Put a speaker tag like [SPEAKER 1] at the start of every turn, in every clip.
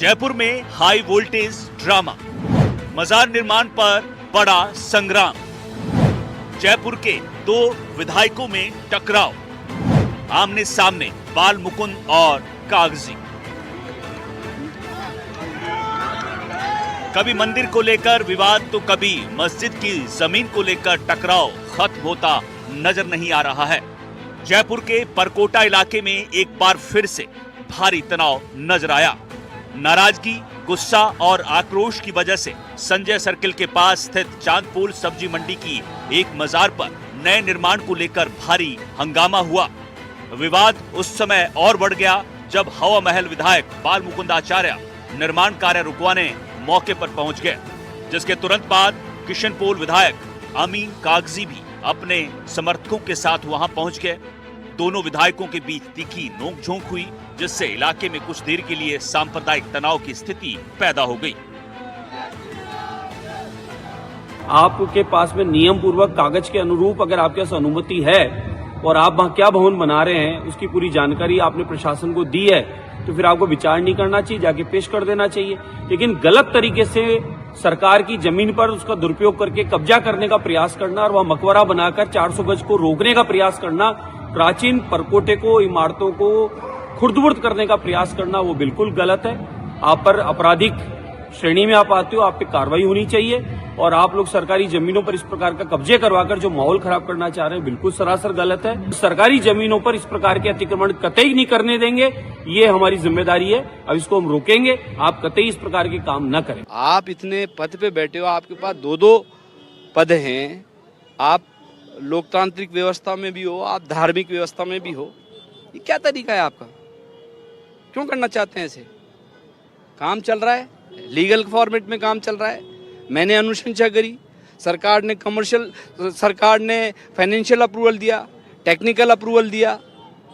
[SPEAKER 1] जयपुर में high voltage drama, मजार निर्माण पर बड़ा संग्राम, जयपुर के दो विधायकों में टकराव, आमने सामने बाल मुकुंद और कागजी। कभी मंदिर को लेकर विवाद तो कभी मस्जिद की जमीन को लेकर टकराव खत्म होता नजर नहीं आ रहा है। जयपुर के परकोटा इलाके में एक बार फिर से भारी तनाव नजर आया। नाराजगी, गुस्सा और आक्रोश की वजह से संजय सर्किल के पास स्थित चांदपोल सब्जी मंडी की एक मजार पर नए निर्माण को लेकर भारी हंगामा हुआ। विवाद उस समय और बढ़ गया जब हवा महल विधायक बाल मुकुंद आचार्य निर्माण कार्य रुकवाने मौके पर पहुंच गए, जिसके तुरंत बाद किशनपोल विधायक अमीन कागजी भी अपने समर्थकों के साथ वहां पहुंच गए। दोनों विधायकों के बीच तीखी नोकझोंक हुई, जिससे इलाके में कुछ देर के लिए सांप्रदायिक तनाव की स्थिति पैदा हो गई।
[SPEAKER 2] आपके पास में नियम पूर्वक कागज के अनुरूप अगर आपके पास अनुमति है और आप वहां क्या भवन बना रहे हैं उसकी पूरी जानकारी आपने प्रशासन को दी है, तो फिर आपको विचार नहीं करना चाहिए, जाके पेश कर देना चाहिए। लेकिन गलत तरीके से सरकार की जमीन पर उसका दुरुपयोग करके कब्जा करने का प्रयास करना और वह मकबरा बनाकर 400 गज को रोकने का प्रयास करना, प्राचीन परकोटे को, इमारतों को खुर्द-बुर्द करने का प्रयास करना, वो बिल्कुल गलत है। आप पर आपराधिक श्रेणी में आप आते हो, आप पे कार्रवाई होनी चाहिए। और आप लोग सरकारी जमीनों पर इस प्रकार का कब्जे करवाकर जो माहौल खराब करना चाह रहे हैं, बिल्कुल सरासर गलत है। सरकारी जमीनों पर इस प्रकार के अतिक्रमण कतई नहीं करने देंगे, ये हमारी जिम्मेदारी है। अब इसको हम रोकेंगे, आप कतई इस प्रकार के काम न करें।
[SPEAKER 3] आप इतने पद पे बैठे हो, आपके पास दो पद हैं, आप लोकतांत्रिक व्यवस्था में भी हो, आप धार्मिक व्यवस्था में भी हो, ये क्या तरीका है आपका? क्यों करना चाहते हैं ऐसे? काम चल रहा है, लीगल फॉर्मेट में काम चल रहा है। मैंने अनुशंसा करी, सरकार ने फाइनेंशियल अप्रूवल दिया, टेक्निकल अप्रूवल दिया,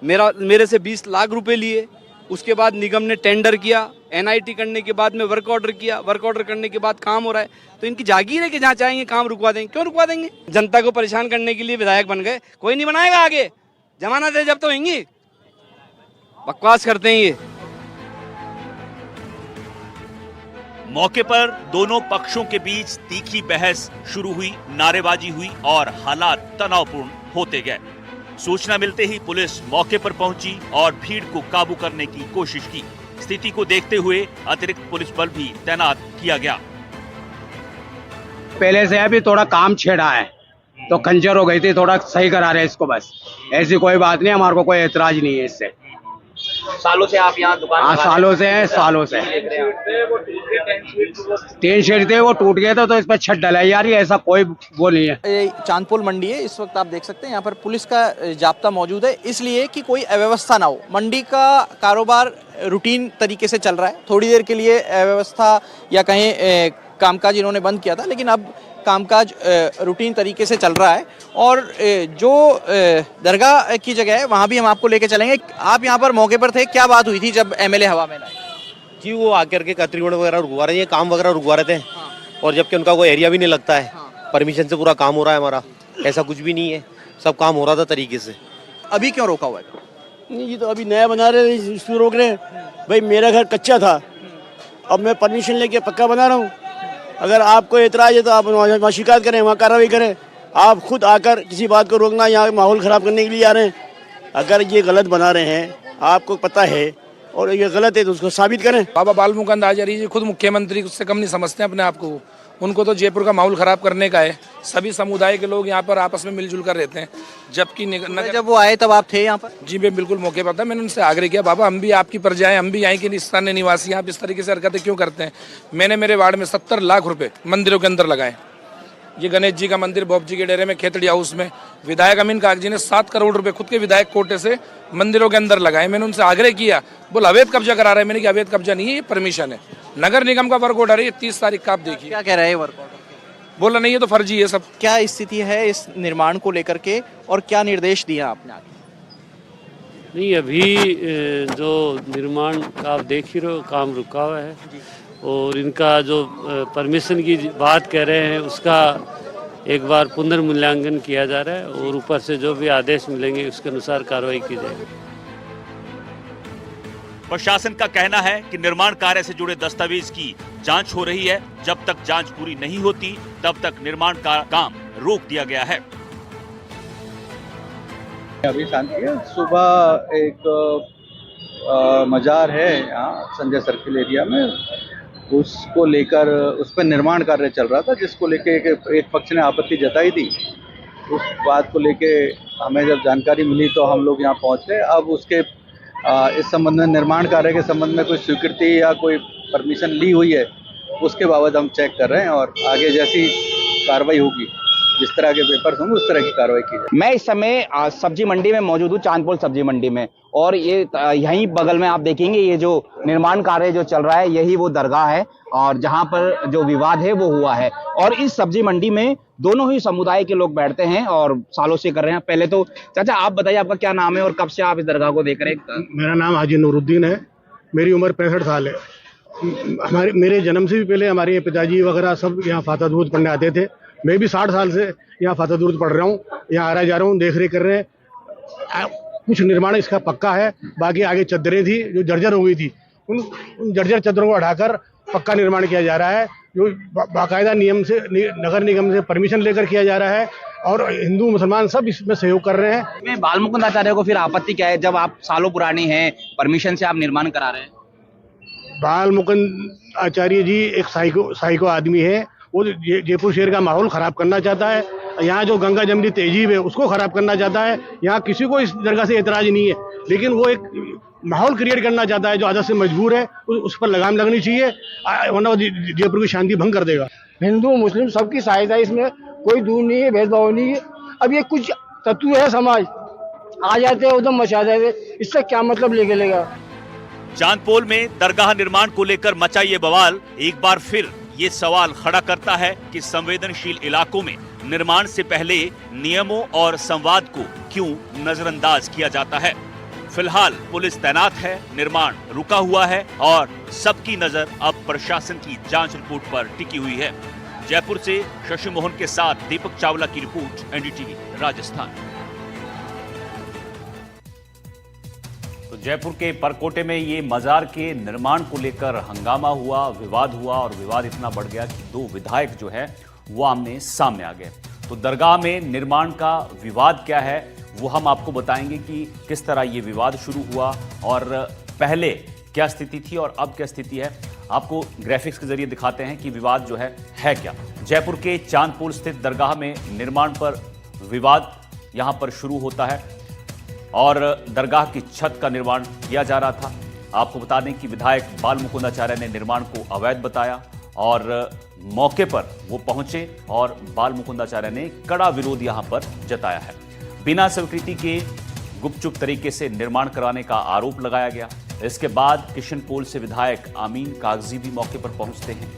[SPEAKER 3] मेरे से 20 लाख रुपए लिए। उसके बाद निगम ने टेंडर किया, एनआईटी करने के बाद में वर्क ऑर्डर किया, वर्क ऑर्डर करने के बाद काम हो रहा है। तो इनकी जागीर है कि जहाँ चाहेंगे काम रुकवा देंगे। क्यों रुकवा देंगे? जनता को परेशान करने के लिए विधायक बन गए, कोई नहीं बनाएगा आगे। जमानत है जब तो होंगी, बकवास करते हैं ये।
[SPEAKER 1] मौके पर दोनों पक्षों के बीच तीखी बहस शुरू हुई, नारेबाजी हुई और हालात तनावपूर्ण होते गए। सूचना मिलते ही पुलिस मौके पर पहुंची और भीड़ को काबू करने की कोशिश की। स्थिति को देखते हुए अतिरिक्त पुलिस बल भी तैनात किया गया।
[SPEAKER 4] पहले से अभी थोड़ा काम छेड़ा है तो खंजर हो गई थी, थोड़ा सही करा रहे हैं इसको, बस ऐसी कोई बात नहीं। हमारे को कोई एतराज नहीं है इससे।
[SPEAKER 5] सालों से आप यहाँ दुकान?
[SPEAKER 4] हाँ, सालों से है, सालों से। तीन शेड थे, वो टूट गए थे, तो इस पर छत डलाई जा रही है, ऐसा कोई वो नहीं है।
[SPEAKER 5] ये चांदपोल मंडी है, इस वक्त आप देख सकते हैं यहाँ पर पुलिस का जाब्ता मौजूद है, इसलिए कि कोई अव्यवस्था ना हो। मंडी का कारोबार रूटीन तरीके से चल रहा है। थोड़ी देर के लिए अव्यवस्था या कहें कामकाज इन्होंने बंद किया था, लेकिन अब कामकाज रूटीन तरीके से चल रहा है। और जो दरगाह की जगह है वहाँ भी हम आपको लेके चलेंगे। आप यहाँ पर मौके पर थे, क्या बात हुई थी जब एमएलए हवा में आए?
[SPEAKER 6] जी, वो आकर के अतिक्रमण वगैरह रुकवा रहे हैं, काम वगैरह रुकवा रहे थे। हाँ। और जबकि उनका कोई एरिया भी नहीं लगता है। हाँ। परमिशन से पूरा काम हो रहा है हमारा, ऐसा कुछ भी नहीं है, सब काम हो रहा था तरीके से।
[SPEAKER 5] अभी क्यों रोका हुआ है?
[SPEAKER 7] नहीं, ये तो अभी नया बना रहे हैं, इसको रोक रहे हैं। भाई मेरा घर कच्चा था, अब मैं परमिशन लेके पक्का बना रहा हूँ। अगर आपको एतराज है तो आप वहाँ शिकायत करें, वहाँ कार्रवाई करें। आप खुद आकर किसी बात को रोकना, यहाँ माहौल ख़राब करने के लिए आ रहे हैं। अगर ये गलत बना रहे हैं, आपको पता है, और ये गलत है तो उसको साबित करें।
[SPEAKER 8] बाबा बाल मुकुंद आचार्य जी खुद मुख्यमंत्री, उससे कम नहीं समझते हैं अपने आप को। उनको तो जयपुर का माहौल खराब करने का है। सभी समुदाय के लोग यहाँ पर आपस में मिलजुल कर रहते हैं। जबकि
[SPEAKER 5] जब वो आए तब आप थे यहाँ पर?
[SPEAKER 8] जी, मैं बिल्कुल मौके पर था। मैंने उनसे आग्रह किया, बाबा हम भी आपकी प्रजा हैं, हम भी यहाँ के स्थानीय निवासी, आप इस तरीके से हरकतें क्यों करते हैं? मैंने मेरे वार्ड में 70 लाख रुपए मंदिरों के अंदर लगाए। ये गणेश जी का मंदिर बॉब जी के डेरे में, खेतड़ी हाउस में विधायक अमीन कागजी ने 7 करोड़ रुपए खुद के विधायक कोटे से मंदिरों के अंदर लगाए। मैंने उनसे आग्रह किया, बोला अवैध कब्जा करा रहे हैं। मैंने कहा अवैध कब्जा नहीं है, ये परमिशन है, नगर निगम का वर्क ऑर्डर है, ये 30 तारीख का आप देखिए।
[SPEAKER 5] क्या कह रहे हैं वर्क ऑर्डर?
[SPEAKER 8] बोला नहीं, ये तो फर्जी है सब।
[SPEAKER 5] क्या स्थिति है इस निर्माण को लेकर के और क्या निर्देश दिया आपने आगे?
[SPEAKER 9] नहीं, अभी जो निर्माण का आप देख ही रहे हो, काम रुका हुआ है। और इनका जो परमिशन की बात कह रहे हैं उसका एक बार पुनर्मूल्यांकन किया जा रहा है और ऊपर से जो भी आदेश मिलेंगे उसके अनुसार कार्रवाई की जाएगी।
[SPEAKER 1] प्रशासन का कहना है कि निर्माण कार्य से जुड़े दस्तावेज की जांच हो रही है। जब तक जांच पूरी नहीं होती तब तक निर्माण का काम रोक दिया गया है।
[SPEAKER 10] अभी शांति है। सुबह एक मजार है यहाँ संजय सर्किल एरिया में, उसको लेकर उस पर निर्माण कार्य चल रहा था, जिसको लेके एक पक्ष ने आपत्ति जताई थी। उस बात को लेके हमें जब जानकारी मिली तो हम लोग यहाँ पहुँच गए। अब उसके इस संबंध में, निर्माण कार्य के संबंध में कोई स्वीकृति या कोई परमिशन ली हुई है उसके बाबत हम चेक कर रहे हैं और आगे जैसी कार्रवाई होगी, जिस तरह के पेपर्स होंगे उस तरह की कार्रवाई की जाएगी।
[SPEAKER 11] मैं इस समय सब्जी मंडी में मौजूद हूँ, चांदपोल सब्जी मंडी में, और ये यहीं बगल में आप देखेंगे ये जो निर्माण कार्य जो चल रहा है यही वो दरगाह है और जहां पर जो विवाद है वो हुआ है। और इस सब्जी मंडी में दोनों ही समुदाय के लोग बैठते हैं और सालों से कर रहे हैं। पहले तो चाचा आप बताइए, आपका क्या नाम है और कब से आप इस दरगाह को देख रहे हैं?
[SPEAKER 12] मेरा नाम हाजी नूरुद्दीन है, मेरी उम्र 65 साल है। मेरे जन्म से भी पहले हमारे पिताजी वगैरह सब यहाँ फातह दुरूद पढ़ने आते थे। मैं भी 60 साल से यहाँ फातह दुरूद पढ़ रहा हूँ, यहाँ आ रहा जा रहा हूँ, देख रेख कर रहे हैं। कुछ निर्माण इसका पक्का है, बाकी आगे चद्दरें थी जो जर्जर हो गई थी, उन जर्जर चद्दरों को हटाकर पक्का निर्माण किया जा रहा है, जो बाकायदा नियम से, नगर निगम से परमिशन लेकर किया जा रहा है और हिंदू मुसलमान सब इसमें सहयोग कर रहे हैं।
[SPEAKER 11] मैं बाल मुकुंद आचार्य को फिर आपत्ति क्या है जब आप सालों पुराने हैं, परमिशन से आप निर्माण करा रहे हैं?
[SPEAKER 12] बाल मुकुंद आचार्य जी एक साइको आदमी है, वो जयपुर शहर का माहौल खराब करना चाहता है। यहाँ जो गंगा जमनी तहजीब है उसको खराब करना चाहता है। यहाँ किसी को इस दरगाह से एतराज नहीं है, लेकिन वो एक माहौल क्रिएट करना चाहता है जो आदत से मजबूर है, उस पर लगाम लगनी चाहिए, वरना जयपुर की शांति भंग कर देगा।
[SPEAKER 7] हिंदू मुस्लिम सबकी सहायता, इसमें कोई दूर नहीं है, भेदभाव नहीं है। अब ये कुछ तत्व है समाज, आ जाते हैं उधम मचा देते, इससे क्या मतलब लेके लेगा।
[SPEAKER 1] चांदपोल में दरगाह निर्माण को लेकर मचा ये बवाल एक बार फिर ये सवाल खड़ा करता है कि संवेदनशील इलाकों में निर्माण से पहले नियमों और संवाद को क्यों नजरअंदाज किया जाता है। फिलहाल पुलिस तैनात है, निर्माण रुका हुआ है और सबकी नजर अब प्रशासन की जांच रिपोर्ट पर टिकी हुई है। जयपुर से शशि मोहन के साथ दीपक चावला की रिपोर्ट, एनडीटीवी राजस्थान। तो जयपुर के परकोटे में ये मजार के निर्माण को लेकर हंगामा हुआ, विवाद हुआ और विवाद इतना बढ़ गया कि दो विधायक जो है वो आमने सामने आ गए। तो दरगाह में निर्माण का विवाद क्या है वो हम आपको बताएंगे कि किस तरह ये विवाद शुरू हुआ और पहले क्या स्थिति थी और अब क्या स्थिति है। आपको ग्राफिक्स के जरिए दिखाते हैं कि विवाद जो है क्या। जयपुर के चांदपोल स्थित दरगाह में निर्माण पर विवाद यहां पर शुरू होता है और दरगाह की छत का निर्माण किया जा रहा था। आपको बता दें कि विधायक बाल मुकुंद आचार्य ने निर्माण को अवैध बताया और मौके पर वो पहुंचे और बाल मुकुंद आचार्य ने कड़ा विरोध यहां पर जताया है। बिना स्वीकृति के गुपचुप तरीके से निर्माण कराने का आरोप लगाया गया। इसके बाद किशनपोल से विधायक अमीन कागजी भी मौके पर पहुंचते हैं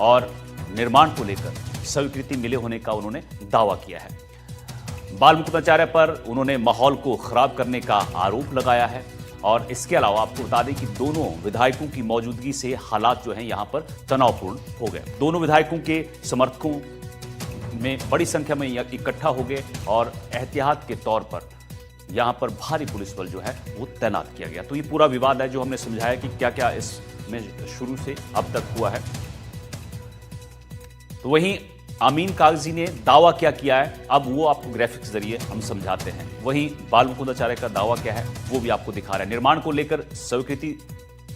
[SPEAKER 1] और निर्माण को लेकर स्वीकृति मिले होने का उन्होंने दावा किया है। बाल मुकुंद आचार्य पर उन्होंने माहौल को खराब करने का आरोप लगाया है और इसके अलावा आपको बता दें कि दोनों विधायकों की मौजूदगी से हालात जो हैं यहां पर तनावपूर्ण हो गए। दोनों विधायकों के समर्थकों में बड़ी संख्या में इकट्ठा हो गए और एहतियात के तौर पर यहां पर भारी पुलिस बल जो है वो तैनात किया गया। तो ये पूरा विवाद है जो हमने समझाया कि क्या क्या इसमें शुरू से अब तक हुआ है। तो वहीं अमीन कागजी ने दावा क्या किया है, अब वो आपको ग्राफिक्स के जरिए हम समझाते हैं। वहीं बाल मुकुंद आचार्य का दावा क्या है वो भी आपको दिखा रहे हैं। निर्माण को लेकर स्वीकृति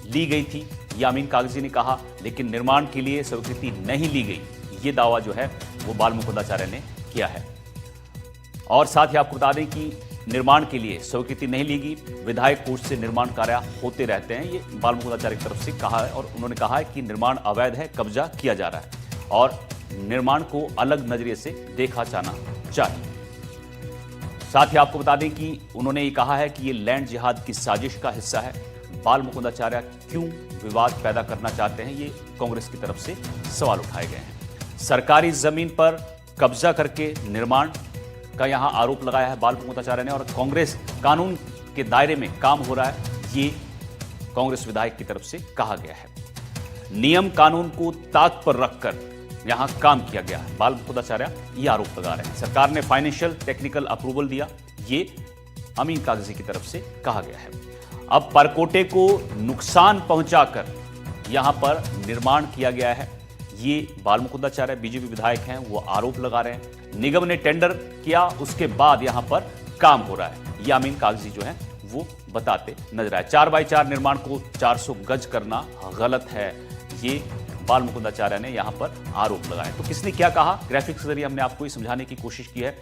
[SPEAKER 1] ली गई थी, यह अमीन कागजी ने कहा, लेकिन निर्माण के लिए स्वीकृति नहीं ली गई, ये दावा जो है वो बाल मुकुंद आचार्य ने किया है। और साथ ही आपको बता दें कि निर्माण के लिए स्वीकृति नहीं ली गई, विधायक कोष से निर्माण कार्य होते रहते हैं, ये बाल मुकुंद आचार्य की तरफ से कहा है और उन्होंने कहा है कि निर्माण अवैध है, कब्जा किया जा रहा है और निर्माण को अलग नजरिए से देखा जाना चाहिए। साथ ही आपको बता दें कि उन्होंने ये कहा है कि ये लैंड जिहाद की साजिश का हिस्सा है। बाल मुकुंद आचार्य क्यों विवाद पैदा करना चाहते हैं, ये कांग्रेस की तरफ से सवाल उठाए गए हैं। सरकारी जमीन पर कब्जा करके निर्माण का यहां आरोप लगाया है बाल मुकुंद आचार्य ने और कांग्रेस कानून के दायरे में काम हो रहा है, ये कांग्रेस विधायक की तरफ से कहा गया है। नियम कानून को ताक पर रखकर यहां काम किया गया है, बाल मुकुंद आचार्य ये आरोप लगा रहे हैं। सरकार ने फाइनेंशियल टेक्निकल अप्रूवल दिया, ये अमीन कागजी की तरफ से कहा गया है। अब परकोटे को नुकसान पहुंचाकर यहां पर निर्माण किया गया है, ये बालमुकुंदाचार्य बीजेपी विधायक हैं, वो आरोप लगा रहे हैं। निगम ने टेंडर किया, उसके बाद यहां पर काम हो रहा है, ये अमीन कागजी जो है वो बताते नजर आए। 4x4 निर्माण को 400 गज करना गलत है, ये बालमुकुंदाचार्य ने यहां पर आरोप लगाए। तो किसने क्या कहा, ग्राफिक्स के जरिए हमने आपको ये समझाने की कोशिश की है।